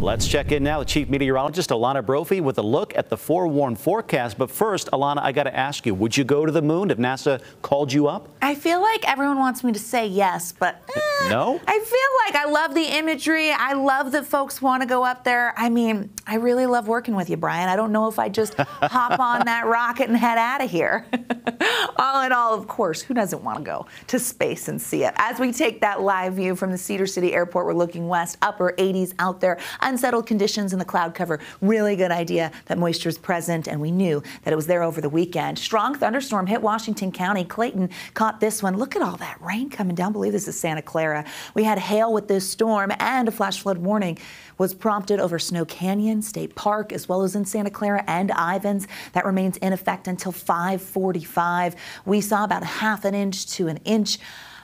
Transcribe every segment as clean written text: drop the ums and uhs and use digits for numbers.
Let's check in now with Chief Meteorologist Alana Brophy with a look at the forewarned forecast. But first, Alana, I got to ask you, would you go to the moon if NASA called you up? I feel like everyone wants me to say yes, but no? I feel like I love the imagery. I love that folks want to go up there. I mean, I really love working with you, Brian. I don't know if I just hop on that rocket and head out of here. All in all, of course, who doesn't want to go to space and see it? As we take that live view from the Cedar City Airport, we're looking west, upper 80s out there, unsettled conditions in the cloud cover. Really good idea that moisture is present, and we knew that it was there over the weekend. Strong thunderstorm hit Washington County. Clayton caught this one. Look at all that rain coming down. I believe this is Santa Clara. We had hail with this storm, and a flash flood warning was prompted over Snow Canyon State Park, as well as in Santa Clara and Ivins. That remains in effect until 5:45. We saw about ½ an inch to an inch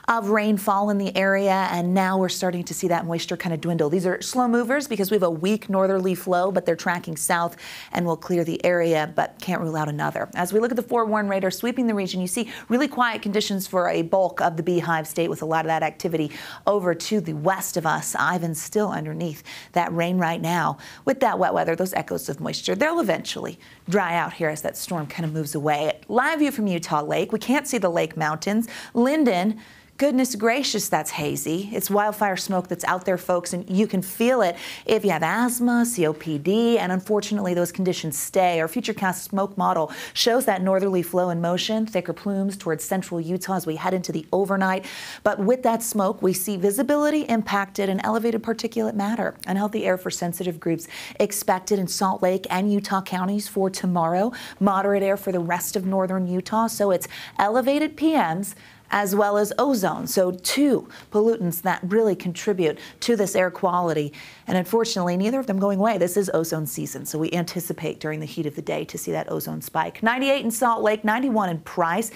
of rainfall in the area, and now we're starting to see that moisture kind of dwindle. These are slow movers because we have a weak northerly flow, but they're tracking south and will clear the area, but can't rule out another. As we look at the forewarned radar sweeping the region, you see really quiet conditions for a bulk of the Beehive State with a lot of that activity over to the west of us. Ivan's still underneath that rain right now. With that wet weather, those echoes of moisture, they'll eventually dry out here as that storm kind of moves away. Live view from Utah Lake. We can't see the lake mountains. Linden, goodness gracious, that's hazy. It's wildfire smoke that's out there, folks, and you can feel it if you have asthma, COPD, and unfortunately those conditions stay. Our Futurecast smoke model shows that northerly flow in motion, thicker plumes towards central Utah as we head into the overnight. But with that smoke, we see visibility impacted and elevated particulate matter. Unhealthy air for sensitive groups expected in Salt Lake and Utah counties for tomorrow. Moderate air for the rest of northern Utah, so it's elevated PMs as well as ozone. So two pollutants that really contribute to this air quality. And unfortunately, neither of them going away. This is ozone season, so we anticipate during the heat of the day to see that ozone spike. 98 in Salt Lake, 91 in Price.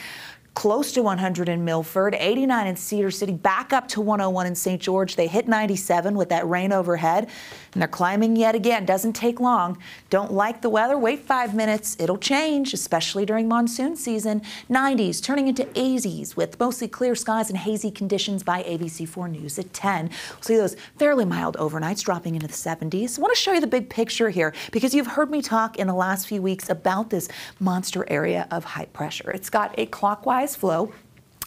Close to 100 in Milford, 89 in Cedar City, back up to 101 in St. George. They hit 97 with that rain overhead, and they're climbing yet again. Doesn't take long. Don't like the weather? Wait 5 minutes. It'll change, especially during monsoon season. 90s turning into 80s with mostly clear skies and hazy conditions by ABC4 News at 10. We'll see those fairly mild overnights dropping into the 70s. I want to show you the big picture here because you've heard me talk in the last few weeks about this monster area of high pressure. It's got a clockwise flow,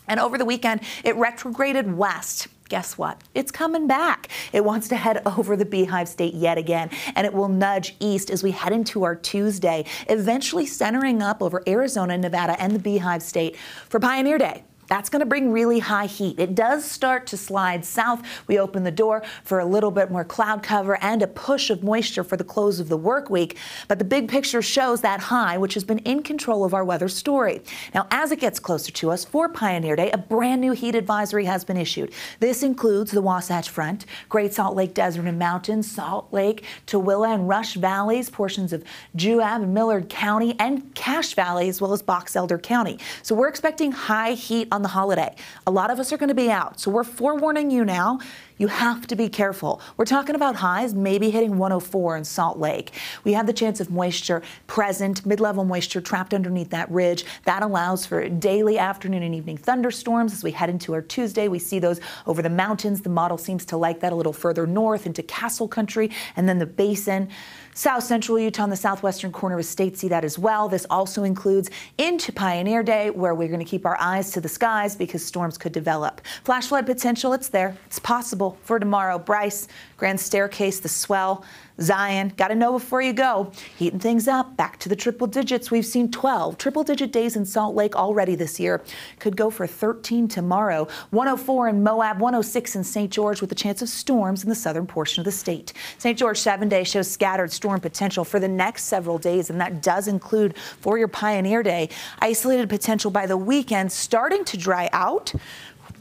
and over the weekend it retrograded west. Guess what? It's coming back. It wants to head over the Beehive State yet again, and it will nudge east as we head into our Tuesday, eventually centering up over Arizona, Nevada, and the Beehive State for Pioneer Day. That's going to bring really high heat. It does start to slide south. We open the door for a little bit more cloud cover and a push of moisture for the close of the work week. But the big picture shows that high, which has been in control of our weather story. Now, as it gets closer to us for Pioneer Day, a brand new heat advisory has been issued. This includes the Wasatch Front, Great Salt Lake Desert and Mountains, Salt Lake, Tooele and Rush Valleys, portions of Juab and Millard County, and Cache Valley, as well as Box Elder County. So we're expecting high heat on the holiday. A lot of us are going to be out, so we're forewarning you now. You have to be careful. We're talking about highs maybe hitting 104 in Salt Lake. We have the chance of moisture present, mid-level moisture trapped underneath that ridge. That allows for daily afternoon and evening thunderstorms. As we head into our Tuesday, we see those over the mountains. The model seems to like that a little further north into Castle Country and then the basin. South central Utah on the southwestern corner of the state see that as well. This also includes into Pioneer Day, where we're going to keep our eyes to the skies because storms could develop. Flash flood potential, it's there. It's possible for tomorrow. Bryce, Grand Staircase, the Swell, Zion, got to know before you go. Heating things up, back to the triple digits. We've seen 12 triple-digit days in Salt Lake already this year. Could go for 13 tomorrow. 104 in Moab, 106 in St. George with a chance of storms in the southern portion of the state. St. George 7-day shows scattered storm potential for the next several days, and that does include for your Pioneer Day. Isolated potential by the weekend starting to dry out.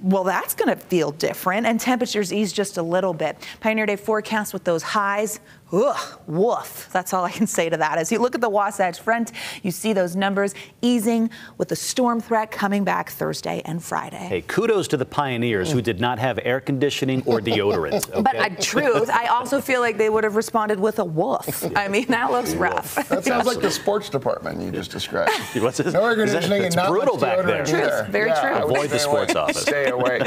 Well, that's going to feel different, and temperatures ease just a little bit. Pioneer Day forecast with those highs. Ugh, woof. That's all I can say to that. As you look at the Wasatch Front, you see those numbers easing with the storm threat coming back Thursday and Friday. Hey, kudos to the pioneers who did not have air conditioning or deodorant. Okay? But truth, I also feel like they would have responded with a woof. I mean, that looks rough. That sounds like the sports department you just described. What's this? No air conditioning and not brutal much back there. deodorant either. Very true. Avoid the sports office. Stay away.